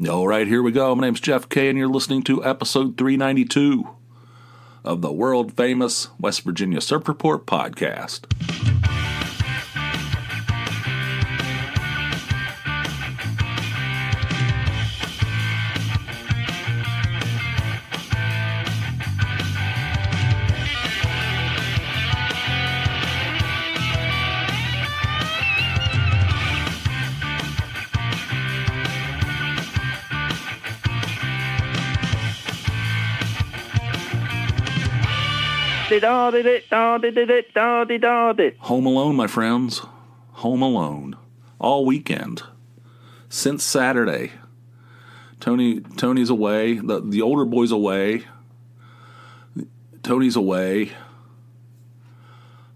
All right, here we go. My name's Jeff K, and you're listening to episode 392 of the world-famous West Virginia Surf Report podcast. Home alone, my friends. Home alone. All weekend. Since Saturday. Tony's away. The older boy's away. Tony's away.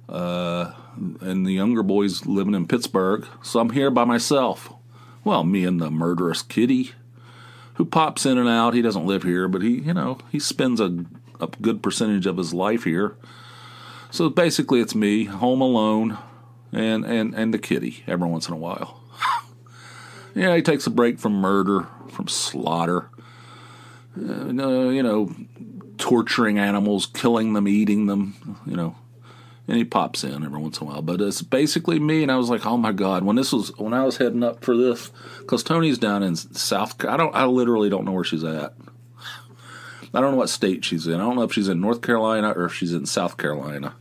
And the younger boy's living in Pittsburgh. So I'm here by myself. Well, me and the murderous kitty, who pops in and out. He doesn't live here, but he spends a good percentage of his life here. So basically it's me, home alone, and the kitty every once in a while. Yeah, he takes a break from murder, from slaughter, torturing animals, killing them, eating them, and he pops in every once in a while. But it's basically me, and I was like, oh my God, when I was heading up for this, because Tony's down in South, I literally don't know where she's at. I don't know what state she's in. I don't know if she's in North Carolina or if she's in South Carolina.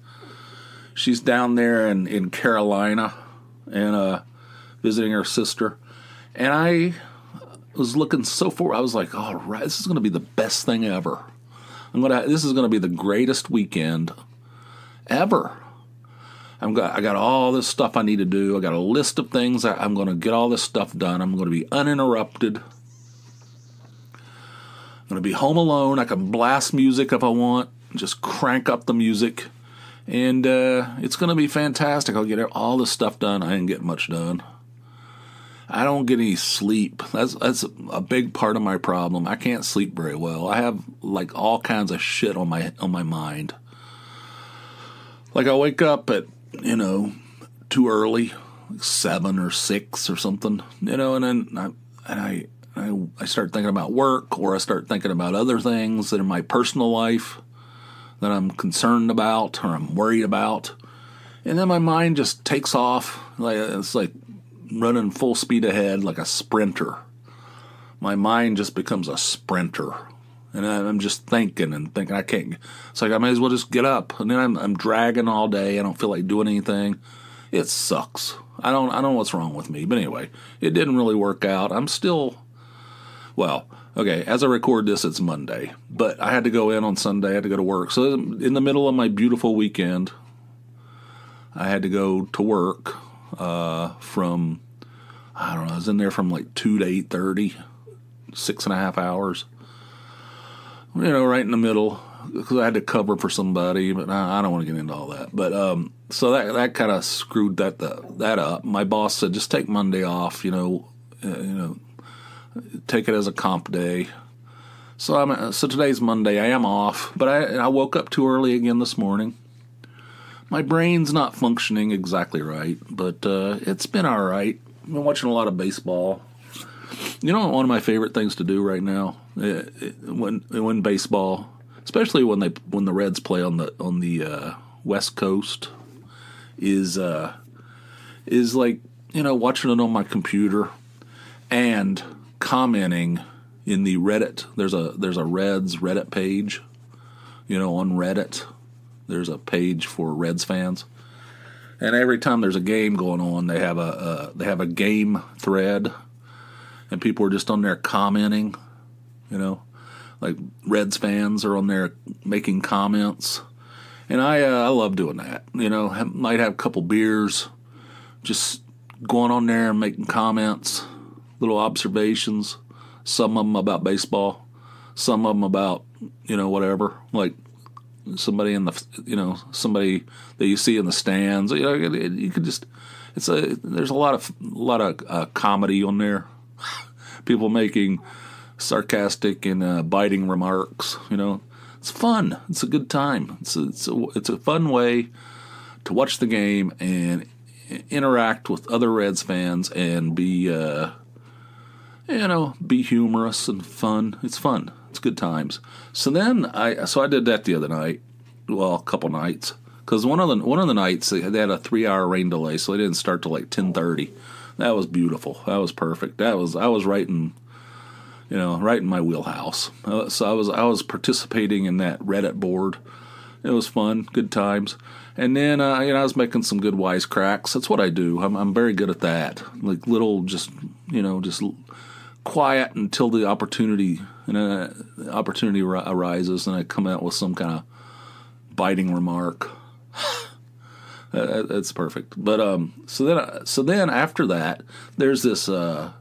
She's down there in Carolina and visiting her sister. And I was looking so forward. I was like, all right, this is going to be the best thing ever. This is going to be the greatest weekend ever. I got all this stuff I need to do. I got a list of things. I'm going to get all this stuff done. I'm going to be uninterrupted. I'm going to be home alone. I can blast music if I want. Just crank up the music. And it's going to be fantastic. I'll get all this stuff done. I didn't get much done. I don't get any sleep. That's a big part of my problem. I can't sleep very well. I have like all kinds of shit on my mind. Like I wake up at, too early, like 7 or 6 or something, and then I start thinking about work, or I start thinking about other things that in my personal life that I'm concerned about or I'm worried about. And then my mind just takes off. It's like running full speed ahead like a sprinter. My mind just becomes a sprinter. And I'm just thinking and thinking. I can't. It's like I may as well just get up. And then I'm dragging all day. I don't feel like doing anything. It sucks. I don't know what's wrong with me. But anyway, it didn't really work out. I'm still... Well, okay, as I record this, it's Monday, but I had to go in on Sunday. I had to go to work. So in the middle of my beautiful weekend, I had to go to work from, I don't know, I was in there from like 2 to 8:30, 6.5 hours, right in the middle, because I had to cover for somebody, but I don't want to get into all that. But so that kind of screwed that up. My boss said, just take Monday off, take it as a comp day. So today's Monday. I am off, but I woke up too early again this morning. My brain's not functioning exactly right, but it's been all right. I've been watching a lot of baseball. One of my favorite things to do right now when baseball, especially when the Reds play on the West Coast, is like watching it on my computer and commenting in the Reddit. There's a Reds Reddit page, on Reddit. There's a page for Reds fans, and every time there's a game going on, they have a game thread, and people are just on there commenting. Like Reds fans are on there making comments, and I love doing that. Might have a couple beers, just going on there and making comments. Little observations, some of them about baseball, some of them about, whatever, like somebody somebody that you see in the stands. You could just, there's a lot of comedy on there. People making sarcastic and biting remarks. It's fun. It's a good time. It's a fun way to watch the game and interact with other Reds fans and be be humorous and fun. It's fun. It's good times. So then I did that the other night. Well, a couple nights. Because one of the nights they had a 3-hour rain delay, so they didn't start till like 10:30. That was beautiful. That was perfect. I was right in my wheelhouse. So I was participating in that Reddit board. It was fun, good times. And then I was making some good wisecracks. That's what I do. I'm very good at that. Like little, just quiet until the opportunity arises, and I come out with some kind of biting remark. That's perfect. But so then after that, there's this other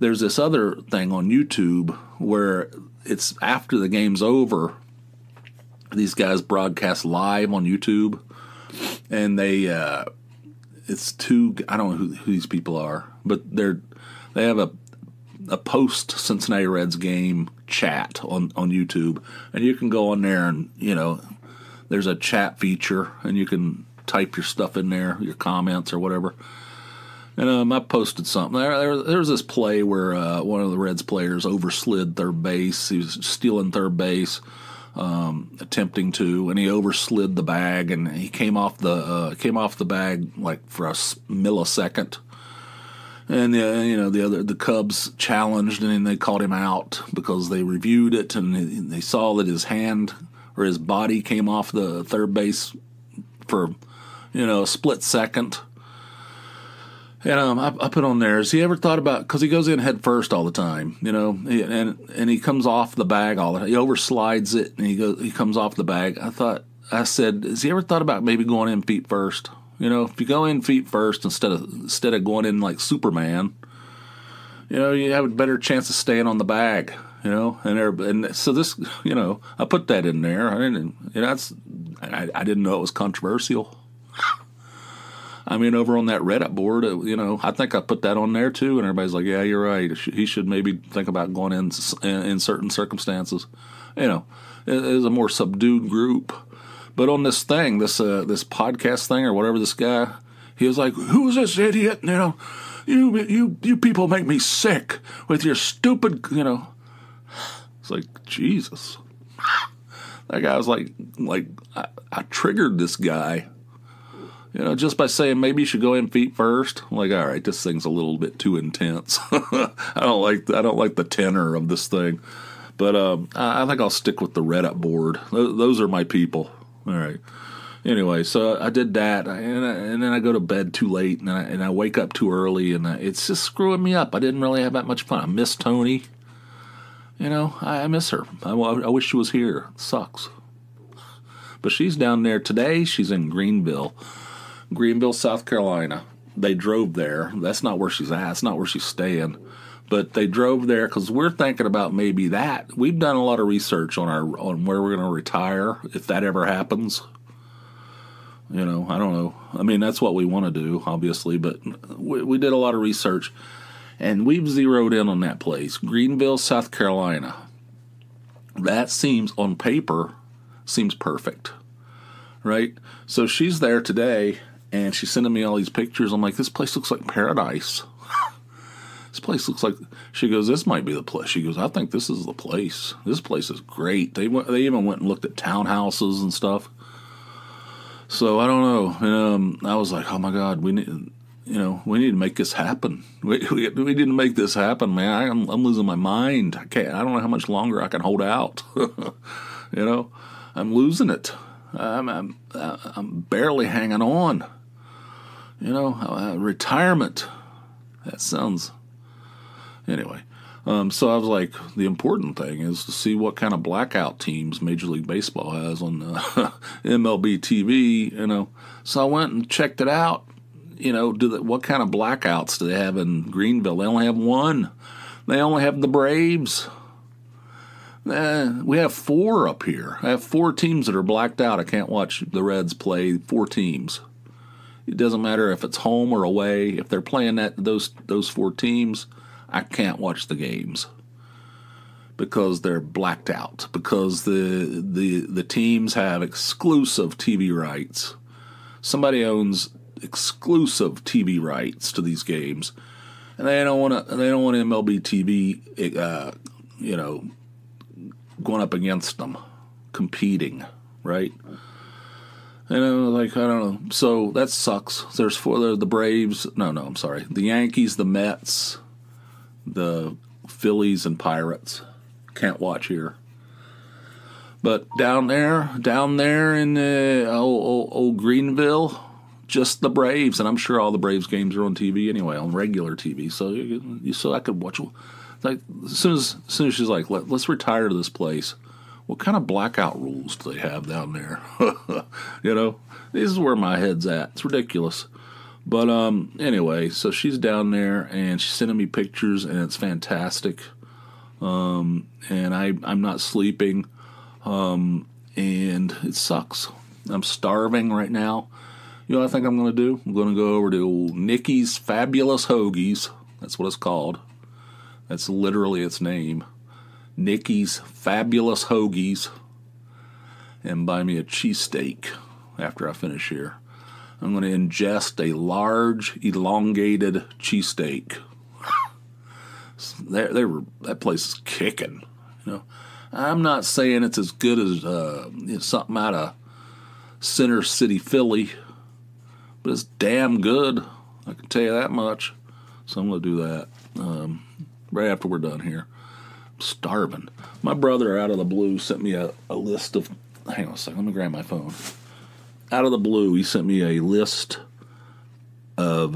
thing on YouTube where it's after the game's over. These guys broadcast live on YouTube, and they it's two. I don't know who these people are, but they have a post Cincinnati Reds game chat on YouTube, and you can go on there and there's a chat feature, and you can type your stuff in there, your comments or whatever. And I posted something. There's this play where one of the Reds players overslid third base. He was stealing third base, attempting to, and he overslid the bag, and he came off the bag like for a millisecond. And the Cubs challenged, and then they called him out because they reviewed it, and they saw that his hand or his body came off the third base for a split second. And I put on there, has he ever thought about, because he goes in head first all the time, and he comes off the bag all the time. He overslides it, and he comes off the bag. I said, has he ever thought about maybe going in feet first? If you go in feet first instead of going in like Superman, you have a better chance of staying on the bag. And so this, I put that in there. I didn't know it was controversial. I mean, over on that Reddit board, I think I put that on there too, and everybody's like, "Yeah, you're right. He should maybe think about going in certain circumstances." It is a more subdued group. But on this thing, this podcast thing or whatever, this guy, he was like, "Who's this idiot? You people make me sick with your stupid, It's like, Jesus. That guy was like I triggered this guy, just by saying maybe you should go in feet first. I'm like, all right, this thing's a little bit too intense. I don't like the tenor of this thing, but I think I'll stick with the Reddit board. Those are my people. All right. Anyway, so I did that, and then I go to bed too late, and I wake up too early, and it's just screwing me up. I didn't really have that much fun. I miss Toney. I miss her. I wish she was here. It sucks. But she's down there today. She's in Greenville, South Carolina. They drove there. That's not where she's at. It's not where she's staying. But they drove there because we're thinking about maybe that. We've done a lot of research on where we're going to retire if that ever happens. I don't know. I mean, that's what we want to do, obviously. But we did a lot of research. And we've zeroed in on that place, Greenville, South Carolina. That seems, on paper, perfect, right? So she's there today, and she's sending me all these pictures. I'm like, this place looks like paradise. This place looks like, she goes, this might be the place. She goes, I think this is the place. This place is great. They even went and looked at townhouses and stuff. So I don't know. And I was like, oh my God, we need to make this happen. We need to make this happen, man. I'm losing my mind. I don't know how much longer I can hold out. I'm losing it. I'm barely hanging on. Retirement. That sounds. Anyway, so I was like, the important thing is to see what kind of blackout teams Major League Baseball has on MLB TV. So I went and checked it out. What kind of blackouts do they have in Greenville? They only have one. They only have the Braves. We have 4 up here. I have 4 teams that are blacked out. I can't watch the Reds play 4 teams. It doesn't matter if it's home or away. If they're playing those 4 teams, I can't watch the games because they're blacked out. Because the teams have exclusive TV rights. Somebody owns exclusive TV rights to these games, and they don't want MLB TV, going up against them, competing, right? And I don't know. So that sucks. There's the Braves. No, I'm sorry. The Yankees, the Mets, the Phillies, and Pirates. Can't watch here. But down there in old Greenville, just the Braves, and I'm sure all the Braves games are on TV anyway, on regular TV. So I could watch. Like as soon as she's like, let's retire to this place. What kind of blackout rules do they have down there? This is where my head's at. It's ridiculous. But anyway, so she's down there and she's sending me pictures, and it's fantastic. And I'm not sleeping. And it sucks. I'm starving right now. You know what I think I'm going to do? I'm going to go over to old Nikki's Fabulous Hoagies. That's what it's called. That's literally its name. Nikki's Fabulous Hoagies. And buy me a cheesesteak after I finish here. I'm going to ingest a large, elongated cheesesteak. That place is kicking. I'm not saying it's as good as something out of Center City, Philly, but it's damn good. I can tell you that much. So I'm going to do that right after we're done here. I'm starving. My brother, out of the blue, sent me a list of... Hang on a second. Let me grab my phone. Out of the blue, he sent me a list of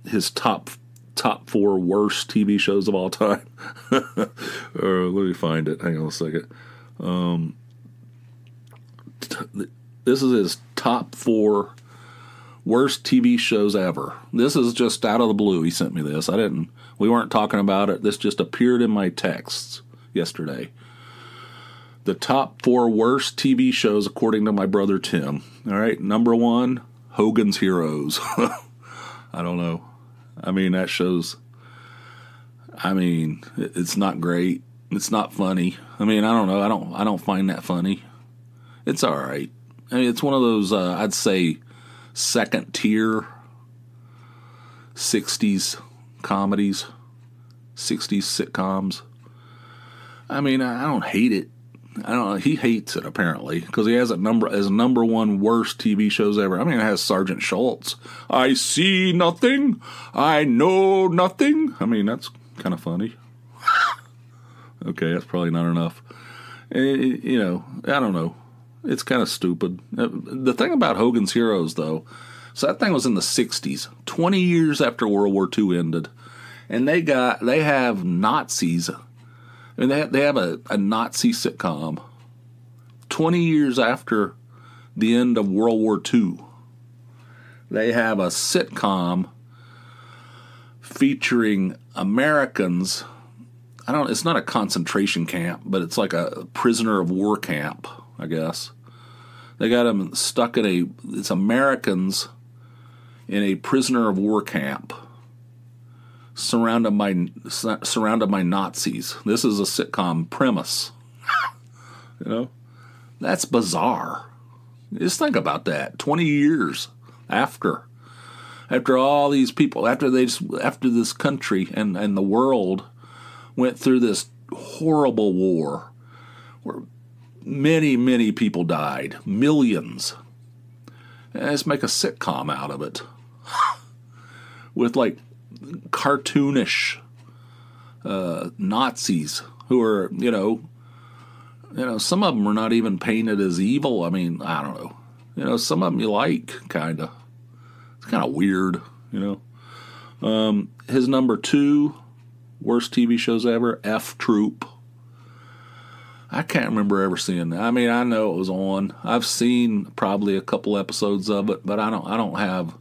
his top 4 worst TV shows of all time. Let me find it. Hang on a second. This is his top 4 worst TV shows ever. This is just out of the blue. He sent me this. We weren't talking about it. This just appeared in my texts yesterday. The top 4 worst TV shows according to my brother Tim. All right, number 1, Hogan's Heroes. I don't know. That show's... it's not great. It's not funny. I don't know. I don't find that funny. It's all right. It's one of those, I'd say, second tier 60s comedies, 60s sitcoms. I don't hate it. I don't know. He hates it apparently because he has it as number 1 worst TV shows ever. It has Sergeant Schultz. I see nothing. I know nothing. That's kind of funny. Okay, that's probably not enough. I don't know. It's kind of stupid. The thing about Hogan's Heroes, though, so that thing was in the 60s, 20 years after World War II ended, and they have Nazis. They have a Nazi sitcom 20 years after the end of World War II. They have a sitcom featuring Americans. It's not a concentration camp, but it's like a prisoner of war camp, I guess. They got them stuck it's Americans in a prisoner of war camp. Surrounded by Nazis. This is a sitcom premise. That's bizarre. Just think about that. 20 years after all these people, after this country and the world went through this horrible war where many, many people died, millions. And let's make a sitcom out of it with cartoonish Nazis who are, some of them are not even painted as evil. I don't know. Some of them you like, kind of. It's kind of weird, His number 2 worst TV shows ever, F Troop. I can't remember ever seeing that. I know it was on. I've seen probably a couple episodes of it, but I don't have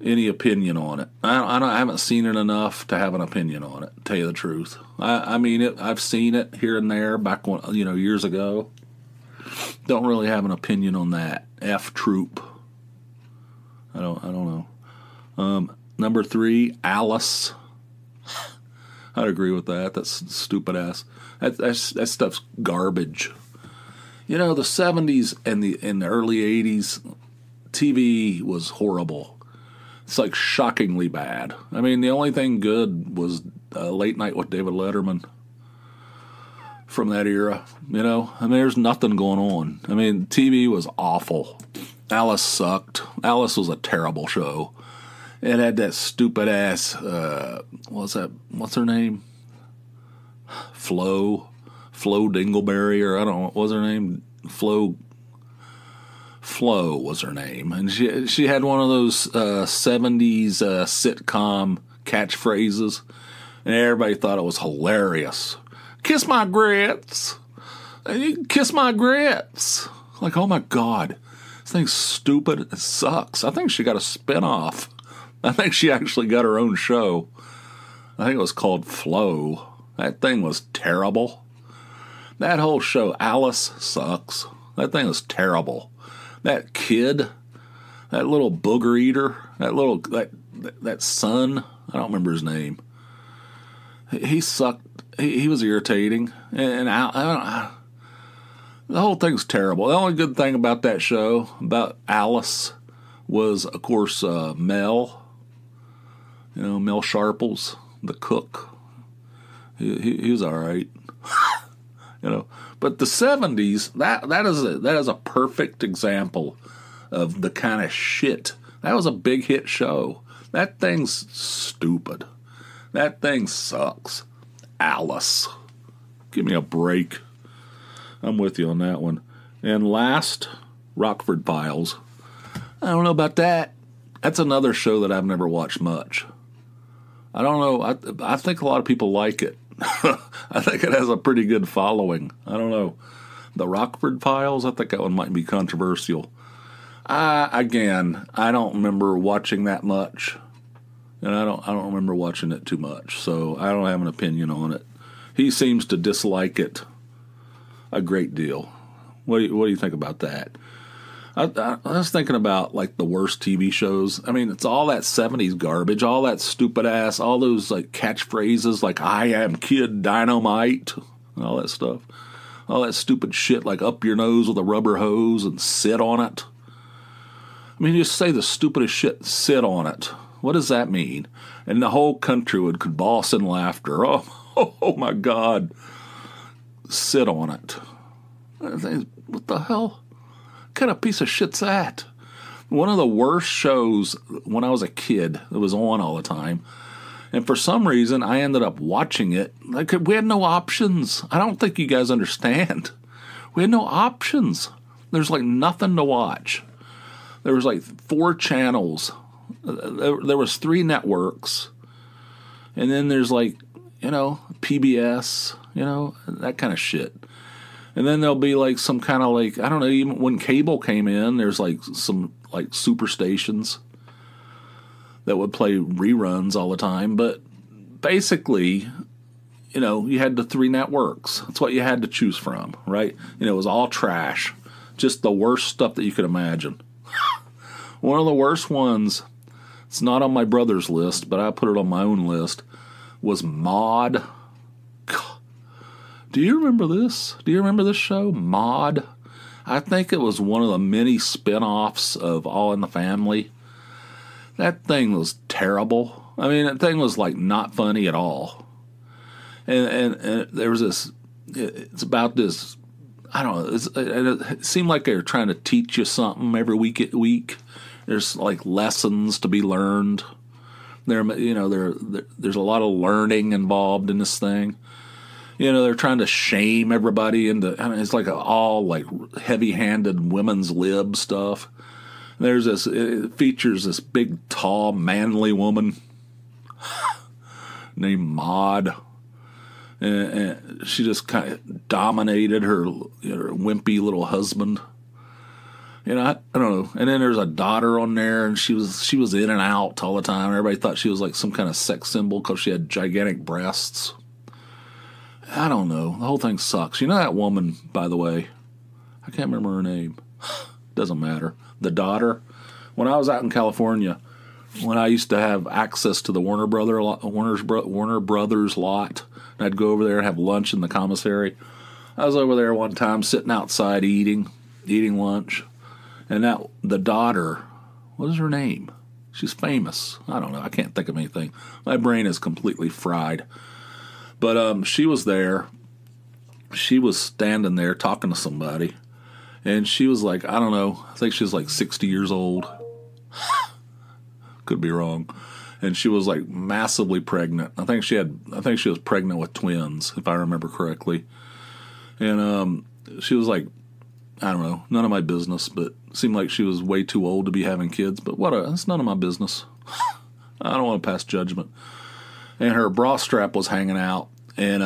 any opinion on it. I haven't seen it enough to have an opinion on it, to tell you the truth. I've seen it here and there back when, years ago. Don't really have an opinion on that. F Troop. I don't know. Number 3, Alice. I'd agree with that. That's stupid ass. That stuff's garbage. The 70s and the early 80s, TV was horrible. It's like shockingly bad. I mean, the only thing good was Late Night with David Letterman from that era. You know, I mean, there's nothing going on. I mean, TV was awful. Alice sucked. Alice was a terrible show. It had that stupid ass, what's her name? Flo Dingleberry, or I don't know, what was her name? Flo was her name. And she had one of those 70s sitcom catchphrases, and everybody thought it was hilarious. Kiss my grits. Kiss my grits. Like, oh my God. This thing's stupid. It sucks. I think she got a spinoff. I think she actually got her own show. I think it was called Flo. That thing was terrible. That whole show, Alice, sucks. That thing was terrible. That kid, that little booger eater, that son, I don't remember his name. He sucked. He was irritating. And the whole thing's terrible. The only good thing about that show, about Alice, was, of course, Mel. You know, Mel Sharples, the cook. He was all right. You know, but the 70s, that is a perfect example of the kind of shit. That was a big hit show. That thing's stupid. That thing sucks. Alice. Give me a break. I'm with you on that one. And last, Rockford Files. I don't know about that. That's another show that I've never watched much. I don't know. I think a lot of people like it. I think it has a pretty good following. I don't know. The Rockford Files, I think that one might be controversial. Again, I don't remember watching that much. And I don't remember watching it too much. So I don't have an opinion on it. He seems to dislike it a great deal. What do you think about that? I was thinking about, like, the worst TV shows. I mean, it's all that 70s garbage, all that stupid ass, all those, like, catchphrases like, I am Kid Dynamite, and all that stuff. All that stupid shit like up your nose with a rubber hose and sit on it. I mean, you just say the stupidest shit, sit on it. What does that mean? And the whole country would convulse in laughter. Oh my God. Sit on it. What the hell? What kind of piece of shit's that? One of the worst shows when I was a kid. It was on all the time. And for some reason, I ended up watching it. We had no options. I don't think you guys understand. We had no options. There's like nothing to watch. There was like 4 channels. There was 3 networks. And then there's like, PBS, that kind of shit. And then there'll be like some kind of like, I don't know, even when cable came in, there's like some like super stations that would play reruns all the time. But basically, you had the 3 networks. That's what you had to choose from, right? It was all trash. Just the worst stuff that you could imagine. One of the worst ones, it's not on my brother's list, but I put it on my own list, was Maude. Do you remember this? Do you remember this show, Maude? I think it was one of the many spin-offs of All in the Family. That thing was terrible. I mean, that thing was like not funny at all. And there was this, it's about this, I don't know, it seemed like they were trying to teach you something every week. There's like lessons to be learned. There's a lot of learning involved in this thing. They're trying to shame everybody into, it's like all like heavy-handed women's lib stuff. It features this big, tall, manly woman named Maude. And she just kind of dominated her wimpy little husband. I don't know. And then there's a daughter on there, and she was in and out all the time. Everybody thought she was like some kind of sex symbol because she had gigantic breasts. I don't know. The whole thing sucks. That woman, by the way, I can't remember her name. Doesn't matter. The daughter. When I was out in California, when I used to have access to the Warner Brothers lot, and I'd go over there and have lunch in the commissary. I was over there one time sitting outside eating lunch, and the daughter, what is her name? She's famous. I don't know. I can't think of anything. My brain is completely fried. But she was there. She was standing there talking to somebody. And she was like, I don't know. I think she was like 60 years old. Could be wrong. And she was like massively pregnant. I think she was pregnant with twins, if I remember correctly. And she was like, I don't know, none of my business, but it seemed like she was way too old to be having kids. But it's none of my business. I don't want to pass judgment. And her bra strap was hanging out, and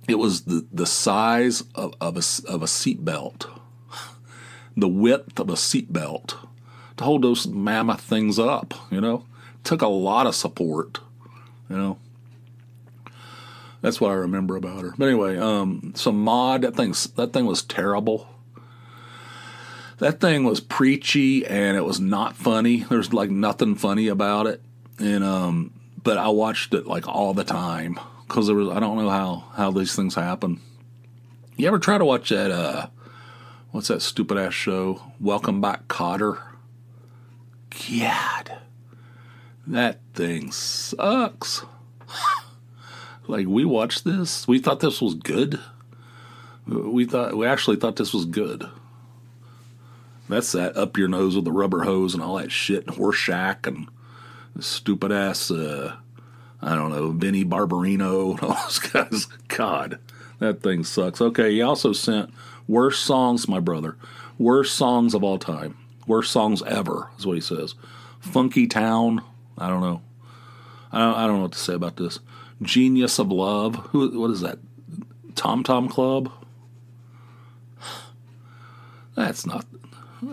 it was the size of a seatbelt, the width of a seatbelt to hold those mammoth things up. Took a lot of support. That's what I remember about her. But anyway, so Maude, that thing was terrible. That thing was preachy, and it was not funny. There's like nothing funny about it. And but I watched it like all the time because I don't know how these things happen. You ever try to watch that? What's that stupid ass show? Welcome Back, Kotter. God, that thing sucks. Like, we watched this. We thought this was good. We actually thought this was good. That's that up your nose with the rubber hose and all that shit. Horseshack and stupid ass, I don't know, Vinnie Barbarino and all those guys. God, that thing sucks. Okay, he also sent worst songs, my brother. Worst songs of all time. Worst songs ever is what he says. Funky Town. I don't know. I don't know what to say about this. Genius of Love. What is that? Tom Tom Club? That's not.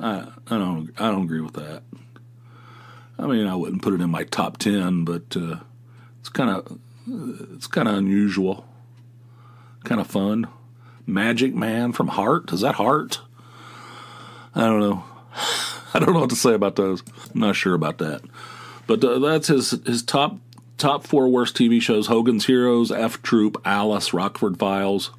I don't agree with that. I mean, I wouldn't put it in my top 10, but it's kind of unusual, kind of fun. Magic Man from Heart. Is that Heart? I don't know. I don't know what to say about those. I'm not sure about that. But that's his top 4 worst TV shows: Hogan's Heroes, F Troop, Alice, Rockford Files.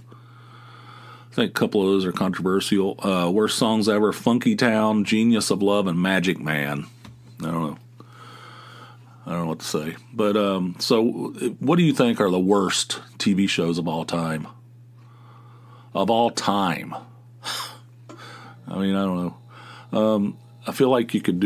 I think a couple of those are controversial. Worst songs ever: Funky Town, Genius of Love, and Magic Man. I don't know what to say. But so what do you think are the worst TV shows of all time? Of all time. I mean, I don't know. I feel like you could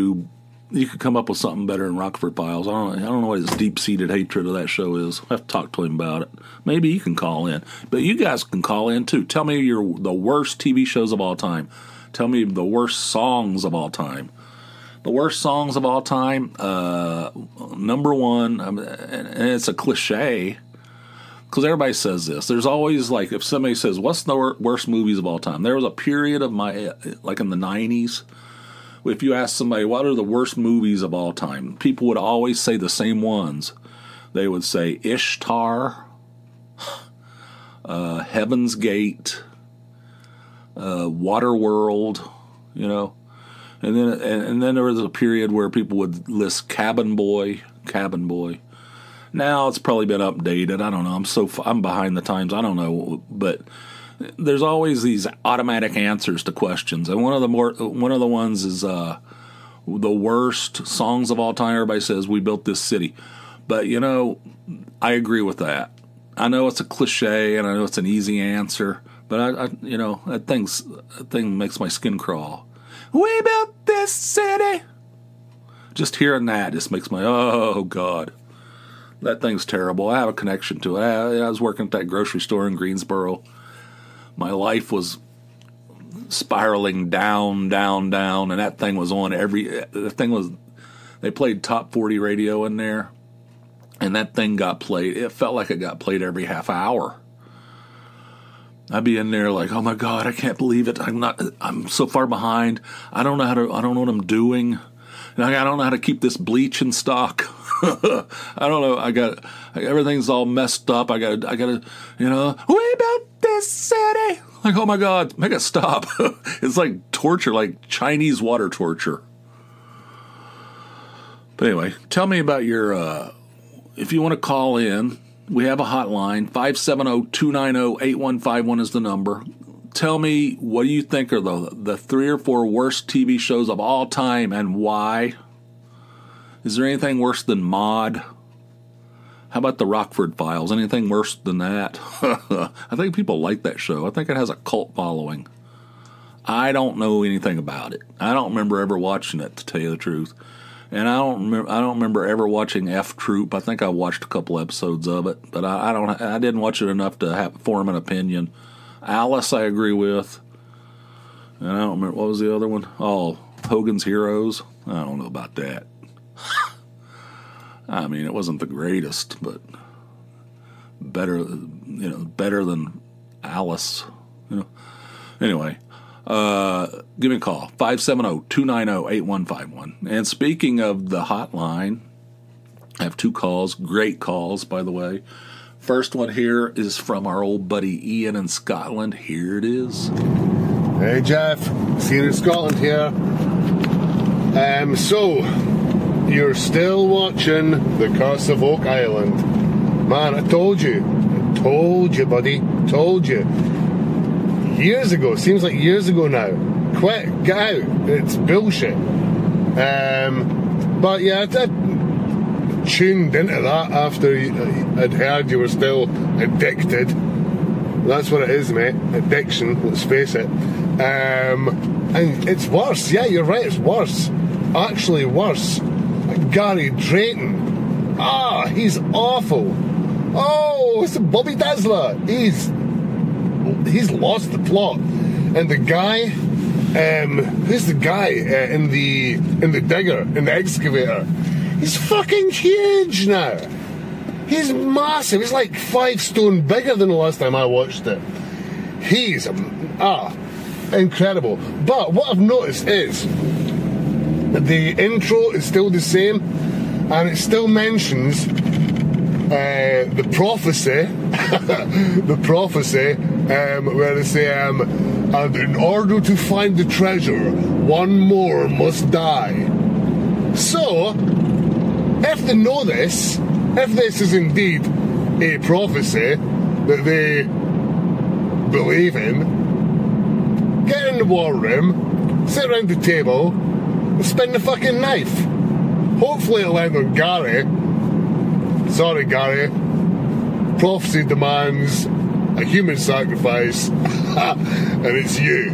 come up with something better than Rockford Files. I don't know what his deep-seated hatred of that show is. I have to talk to him about it. Maybe you can call in. But you guys can call in, too. Tell me the worst TV shows of all time. Tell me the worst songs of all time. The worst songs of all time, number one, and it's a cliche, because everybody says this. There's always, like, if somebody says, what's the worst movies of all time? There was a period of like in the 90s, if you ask somebody, what are the worst movies of all time? People would always say the same ones. They would say Ishtar, Heaven's Gate, Waterworld, And then there was a period where people would list Cabin Boy. Now it's probably been updated. I don't know. I'm behind the times. I don't know, but there's always these automatic answers to questions, and one of the ones is the worst songs of all time. Everybody says We Built This City, but I agree with that. I know it's a cliche, and I know it's an easy answer, but I that thing makes my skin crawl. We built this city. Just hearing that just makes my, oh, God. That thing's terrible. I have a connection to it. I was working at that grocery store in Greensboro. My life was spiraling down, and that thing was on they played top 40 radio in there, and that thing got played. It felt like it got played every half hour. I'd be in there like, oh my God, I can't believe it. I'm so far behind. I don't know what I'm doing. I don't know how to keep this bleach in stock. I don't know. Everything's all messed up. I gotta, we built this city. Like, oh my God, make it stop. It's like torture, like Chinese water torture. But anyway, tell me about your, if you want to call in, we have a hotline, 570-290-8151 is the number. Tell me, what do you think are the 3 or 4 worst TV shows of all time and why? Is there anything worse than Maude? How about the Rockford Files? Anything worse than that? I think people like that show. I think it has a cult following. I don't know anything about it. I don't remember ever watching it, to tell you the truth. And I don't remember ever watching F Troop. I think I watched a couple episodes of it, but I didn't watch it enough to form an opinion. Alice, I agree with. And I don't remember, what was the other one? Oh, Hogan's Heroes. I don't know about that. I mean, it wasn't the greatest, but better than Alice. Anyway, give me a call, 570-290-8151. And speaking of the hotline, I have 2 calls, great calls, by the way. First one here is from our old buddy Ian in Scotland. Here it is. Hey, Jeff. Ian in Scotland here. So, you're still watching The Curse of Oak Island. Man, I told you, buddy. Told you. Years ago. Seems like years ago now. Quit. Get out. It's bullshit. But yeah, I tuned into that after I'd heard you were still addicted. That's what it is, mate. Addiction, let's face it. And it's worse. Yeah, you're right, it's worse. Actually worse. Gary Drayton. He's awful. Oh, it's Bobby Dazzler. He's lost the plot. And the guy, who's the guy in the digger, in the excavator? He's fucking huge now. He's massive. He's like 5 stone bigger than the last time I watched it. He's incredible. But what I've noticed is the intro is still the same, and it still mentions the prophecy, where they say, and in order to find the treasure, one more must die. So, if they know this, if this is indeed a prophecy that they believe in, get in the war room, sit around the table, and spin the fucking knife. Hopefully it'll end on Gary. Sorry, Gary. Prophecy demands a human sacrifice, and it's you.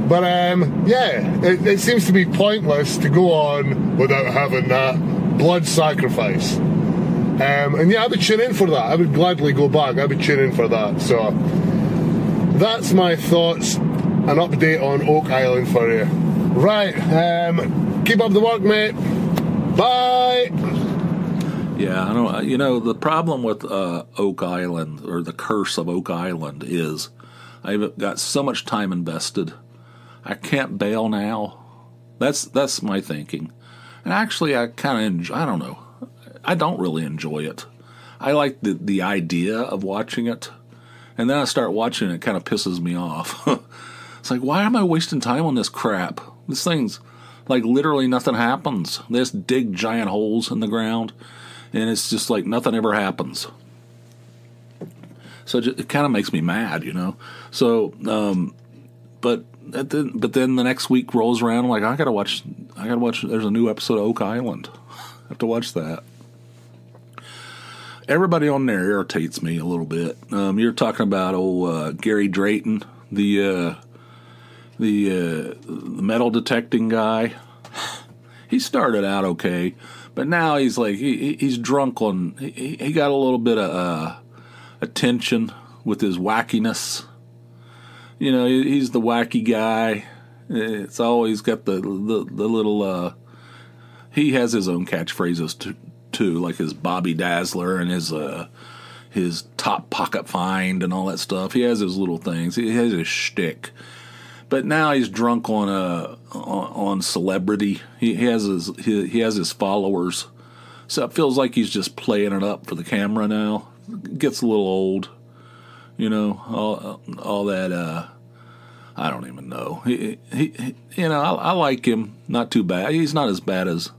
But, it seems to be pointless to go on without having that blood sacrifice. And yeah, I would tune in for that. I would gladly go back. I would tune in for that. So, that's my thoughts, an update on Oak Island for you. Right, keep up the work, mate. Bye! Yeah, I know. The problem with Oak Island, or the curse of Oak Island, is I've got so much time invested. I can't bail now. That's my thinking. And actually, I kind of enjoy. I don't know. I don't really enjoy it. I like the idea of watching it, and then I start watching it. It kind of pisses me off. It's like, why am I wasting time on this crap? This thing's like literally nothing happens. They just dig giant holes in the ground, and it's just like nothing ever happens. So it kind of makes me mad, So, but then the next week rolls around. I'm like, I gotta watch. There's a new episode of Oak Island. I have to watch that. Everybody on there irritates me a little bit. You're talking about Gary Drayton, the metal detecting guy. He started out okay, but now he's like he's drunk on. He got a little bit of attention with his wackiness. He's the wacky guy. It's always got the little. He has his own catchphrases too, like his Bobby Dazzler and his top pocket find and all that stuff. He has his little things. He has his shtick. But now he's drunk on celebrity. He has his followers, so it feels like he's just playing it up for the camera now. It gets a little old, all that. I don't even know. I like him. Not too bad. He's not as bad as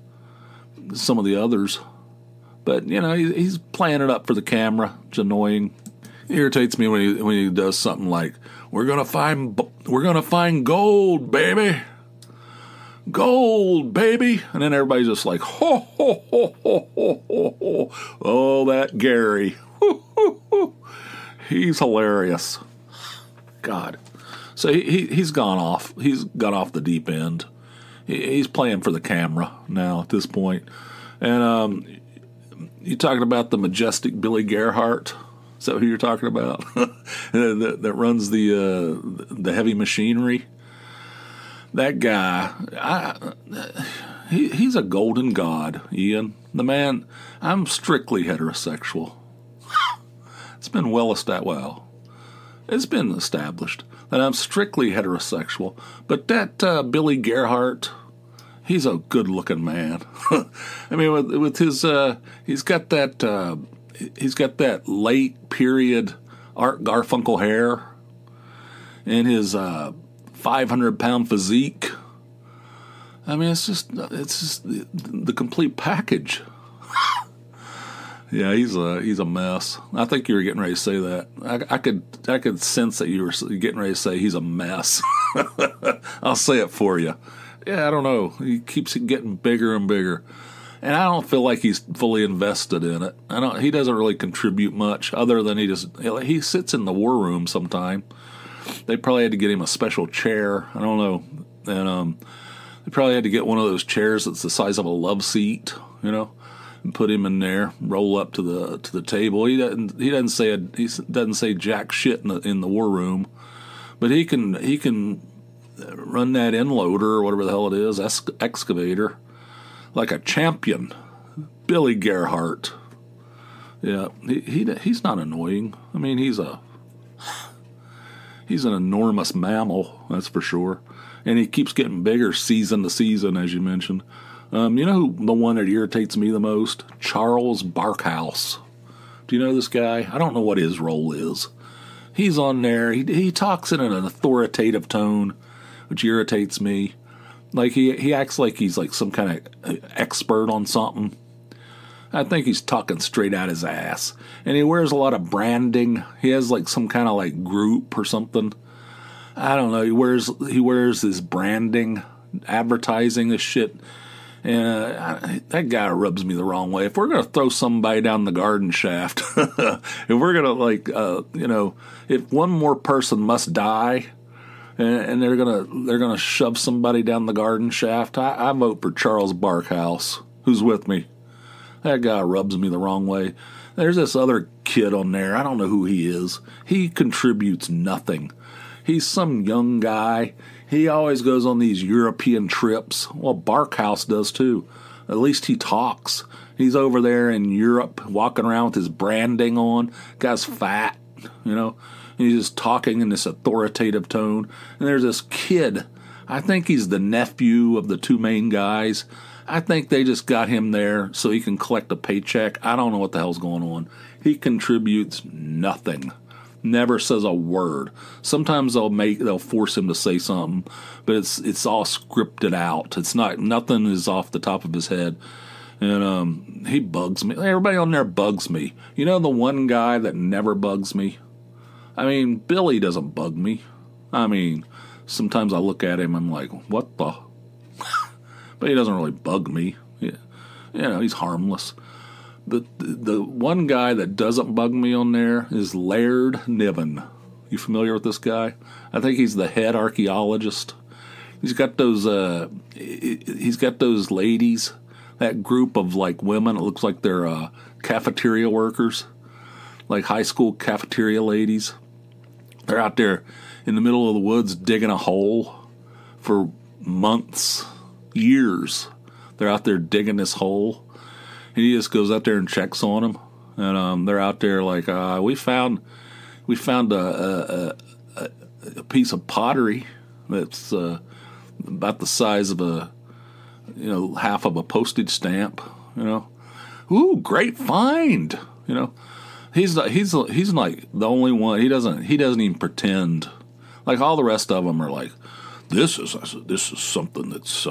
some of the others, but he's playing it up for the camera. It's annoying. It irritates me when he does something like, "We're gonna find gold, baby." gold, baby. And then everybody's just like, ho, ho, ho, ho, ho, ho, ho. Oh, that Gary. Hoo, hoo, hoo. He's hilarious. God. So he's gone off. He's got off the deep end. He's playing for the camera now at this point. And you talking about the majestic Billy Gerhardt? Is that who you're talking about? that runs the heavy machinery. That guy, he's a golden god, Ian. The man, I'm strictly heterosexual. It's been it's been established that I'm strictly heterosexual. But that Billy Gerhardt, he's a good-looking man. I mean, with his, he's got that late period Art Garfunkel hair and his 500-pound physique. I mean, it's just the complete package. Yeah, he's a mess. I think you were getting ready to say that. I could sense that you were getting ready to say he's a mess. I'll say it for you. Yeah, I don't know. He keeps getting bigger and bigger, and I don't feel like he's fully invested in it. He doesn't really contribute much, other than he sits in the war room sometime. They probably had to get him a special chair. I don't know, and they probably had to get one of those chairs that's the size of a love seat, and put him in there, roll up to the table. He doesn't say jack shit in the war room, but he can run that end loader or whatever the hell it is, excavator, like a champion. Billy Gerhardt. Yeah, he's not annoying. I mean, he's an enormous mammal, that's for sure, and he keeps getting bigger season to season, as you mentioned. You know who the one that irritates me the most? Charles Barkhouse. Do you know this guy? I don't know what his role is. He's on there. He talks in an authoritative tone, which irritates me. Like he acts like he's like some kind of expert on something. I think he's talking straight out his ass. And he wears a lot of branding. He has like some kind of like group or something. I don't know. He wears this branding, advertising this shit. And that guy rubs me the wrong way. If we're going to throw somebody down the garden shaft, if we're going to if one more person must die, and they're gonna shove somebody down the garden shaft, I vote for Charles Barkhouse, who's with me. That guy rubs me the wrong way. There's this other kid on there. I don't know who he is. He contributes nothing. He's some young guy. He always goes on these European trips. Well, Barkhouse does too. At least he talks. He's over there in Europe walking around with his branding on. Guy's fat, And he's just talking in this authoritative tone. And there's this kid. I think he's the nephew of the two main guys. I think they just got him there so he can collect a paycheck. I don't know what the hell's going on. He contributes nothing. Never says a word. Sometimes they'll force him to say something, but it's all scripted out. Nothing is off the top of his head. And he bugs me. Everybody on there bugs me. You know the one guy that never bugs me? I mean, Billy doesn't bug me. I mean, sometimes I look at him, I'm like, what the? But he doesn't really bug me. Yeah. He's harmless. But the one guy that doesn't bug me on there is Laird Niven. You familiar with this guy? I think he's the head archaeologist. He's got those ladies, that group of like women. It looks like they're cafeteria workers, like high school cafeteria ladies. They're out there in the middle of the woods digging a hole for months, years. They're out there digging this hole. And he just goes out there and checks on them, and they're out there like, we found a piece of pottery that's about the size of half of a postage stamp. Ooh, great find. He's like the only one. He doesn't even pretend. Like all the rest of them are like, this is something that's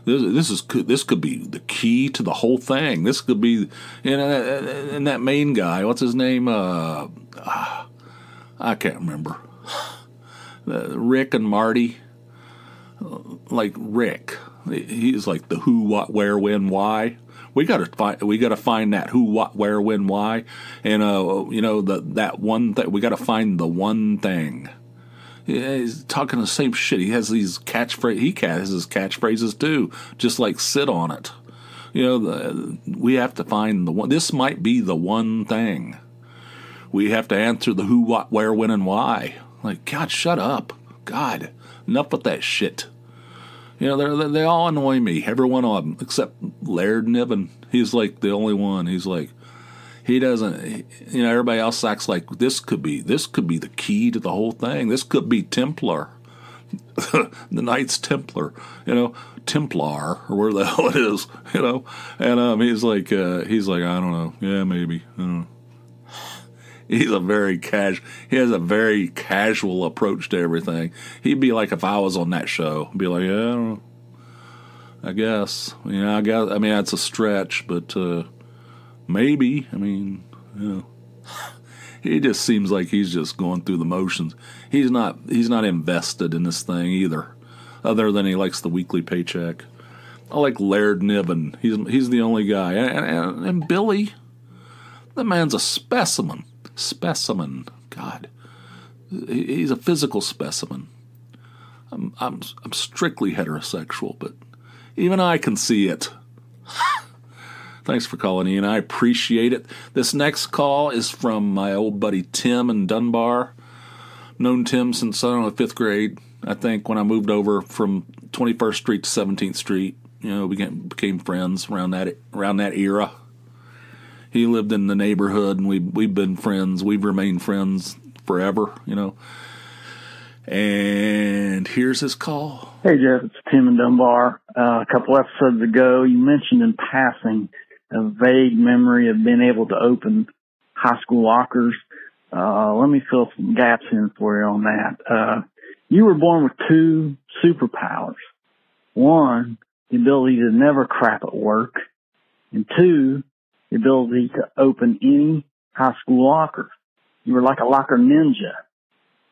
This could be the key to the whole thing. This could be, and that main guy, what's his name? I can't remember. Rick and Marty. like Rick. He's like the who, what, where, when, why. We gotta find that who, what, where, when, why, and that one thing. We gotta find the one thing. Yeah, he's talking the same shit. He has these catchphrases. He has his catchphrases too, just like sit on it. We have to find the one. This might be the one thing. We have to answer the who, what, where, when, and why. Like, God, shut up. God, enough with that shit. They all annoy me, every one of them, except Laird Niven. He's like the only one. He's like, he doesn't, everybody else acts like this could be the key to the whole thing. This could be Templar, the Knights Templar, Templar, or where the hell it is, and he's like, I don't know. Yeah, maybe. I don't know. He has a very casual approach to everything. He'd be like if I was on that show. I'd be like, yeah, I don't know. I guess. That's a stretch, but maybe. He just seems like he's just going through the motions. He's not invested in this thing either, other than he likes the weekly paycheck. I like Laird Niven. He's the only guy. And Billy, the man's a specimen. God, he's a physical specimen. I'm strictly heterosexual, but even I can see it. Thanks for calling, Ian. I appreciate it. This next call is from my old buddy Tim in Dunbar. Known Tim since, I don't know, 5th grade. I think when I moved over from 21st Street to 17th Street, we became friends around that era. He lived in the neighborhood, and we've been friends. We've remained friends forever, And here's his call. Hey, Jeff, it's Tim in Dunbar. A couple episodes ago, you mentioned in passing a vague memory of being able to open high school lockers. Let me fill some gaps in for you on that. You were born with 2 superpowers. 1, the ability to never crap at work, and 2, the ability to open any high school locker. You were like a locker ninja.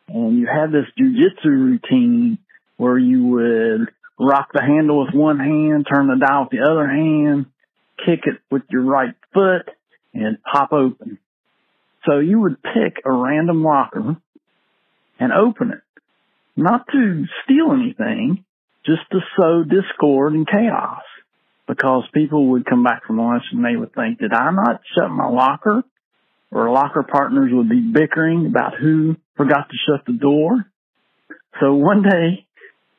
And you had this jujitsu routine where you would rock the handle with one hand, turn the dial with the other hand, kick it with your right foot, and pop open. So you would pick a random locker and open it. Not to steal anything, just to sow discord and chaos. Because people would come back from lunch and they would think, did I not shut my locker? Or locker partners would be bickering about who forgot to shut the door. So one day,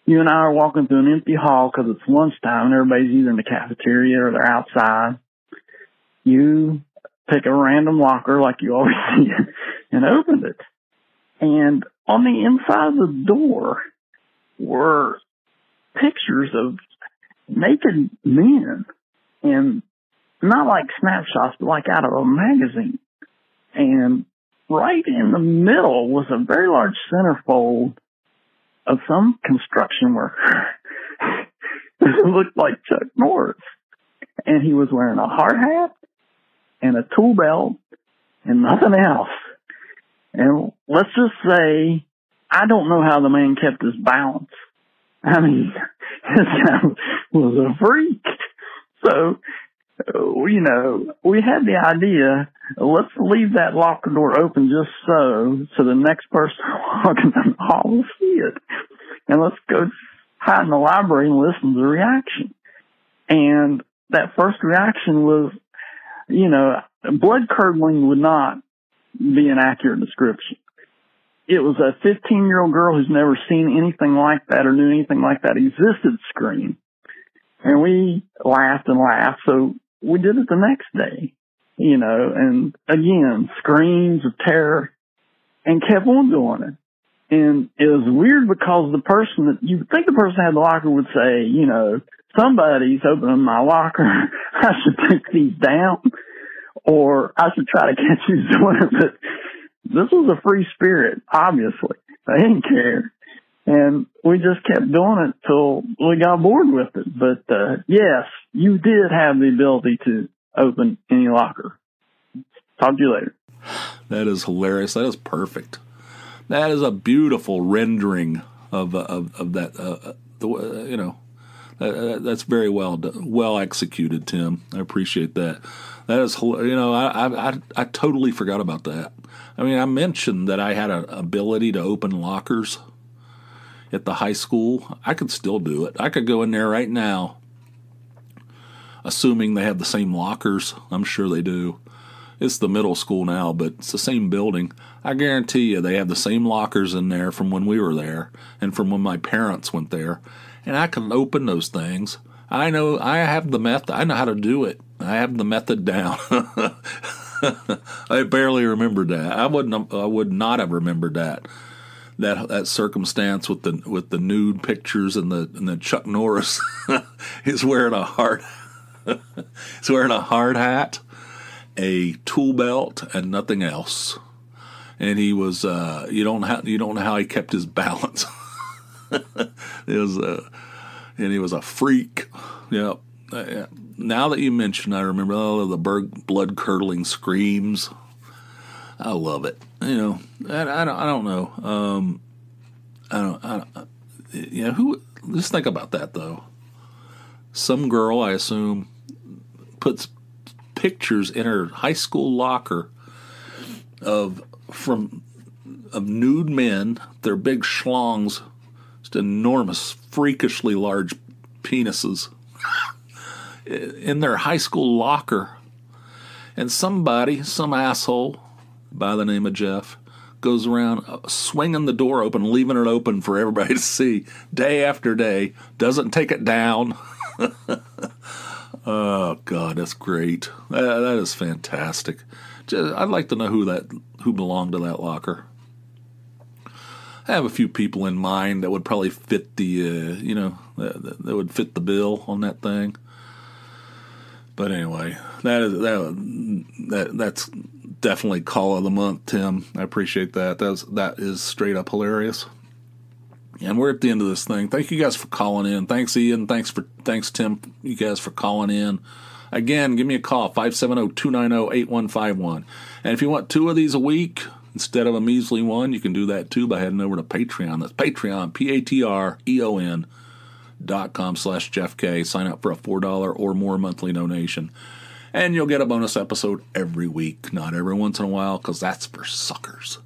you and I are walking through an empty hall because it's lunchtime and everybody's either in the cafeteria or they're outside. You pick a random locker like you always see and opened it. And on the inside of the door were pictures of naked men, and not like snapshots, but like out of a magazine. And right in the middle was a very large centerfold of some construction worker. It looked like Chuck Norris. And he was wearing a hard hat and a tool belt and nothing else. And let's just say, I don't know how the man kept his balance. This guy was a freak. So, we had the idea, let's leave that locker door open just so the next person walking down the hall will see it. And let's go hide in the library and listen to the reaction. And that first reaction was, blood curdling would not be an accurate description. It was a 15-year-old girl who's never seen anything like that or knew anything like that existed scream. And we laughed and laughed, so we did it the next day, and again, screams of terror, and kept on doing it. And it was weird because the person that you would think the person had the locker would say, somebody's opening my locker, I should take these down, or I should try to catch who's doing it, but this was a free spirit, obviously. They didn't care. And we just kept doing it till we got bored with it. But, yes, you did have the ability to open any locker. Talk to you later. That is hilarious. That is perfect. That is a beautiful rendering of that That's very well executed, Tim. I appreciate that. That is, I totally forgot about that. I mean, I mentioned that I had an ability to open lockers at the high school. I could still do it. I could go in there right now, assuming they have the same lockers. I'm sure they do. It's the middle school now, but it's the same building. I guarantee you they have the same lockers in there from when we were there and from when my parents went there. And I can open those things. I know I have the method. I know how to do it. I have the method down. I barely remembered that. I would not have remembered that circumstance with the nude pictures and the Chuck Norris. He's wearing a hard hat, a tool belt, and nothing else. And he was you don't know how he kept his balance. And he was a freak. Yep. Now that you mention, I remember all of the blood-curdling screams. I love it. I don't know. Who? Just think about that though. Some girl, I assume, puts pictures in her high school locker of nude men. They're big schlongs, just enormous, freakishly large penises in their high school locker. And some asshole by the name of Jeff, goes around swinging the door open, leaving it open for everybody to see day after day, doesn't take it down. Oh, God, that's great. That is fantastic. I'd like to know who belonged to that locker. I have a few people in mind that would probably fit that would fit the bill on that thing. But anyway, that's definitely call of the month, Tim. I appreciate that. That is straight up hilarious. And we're at the end of this thing. Thank you guys for calling in. Thanks, Ian. Thanks, Tim, you guys for calling in. Again, give me a call, 570-290-8151. And if you want 2 of these a week instead of a measly one, you can do that too by heading over to Patreon. That's Patreon, patreon.com/Jeff K. Sign up for a $4 or more monthly donation. And you'll get a bonus episode every week, not every once in a while, because that's for suckers.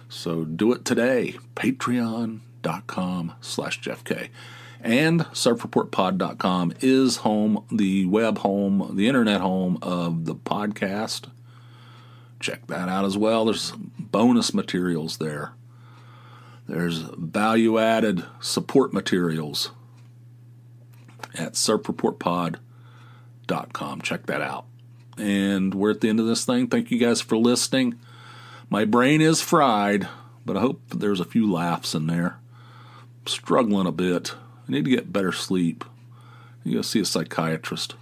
So do it today, patreon.com/Jeff K. And surfreportpod.com is the web home, the internet home of the podcast. Check that out as well. There's bonus materials there. There's value-added support materials at surfreportpod.com. Check that out. And we're at the end of this thing. Thank you guys for listening. My brain is fried, but I hope there's a few laughs in there. I'm struggling a bit. I need to get better sleep. You go see a psychiatrist.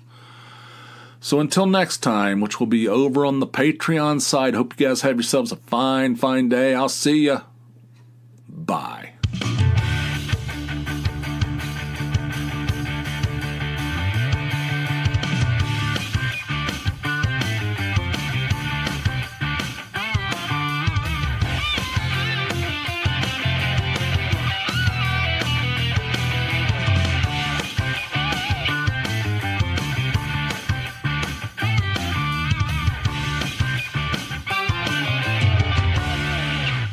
So until next time, which will be over on the Patreon side, hope you guys have yourselves a fine, fine day. I'll see ya. Bye.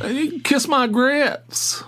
You can kiss my grits.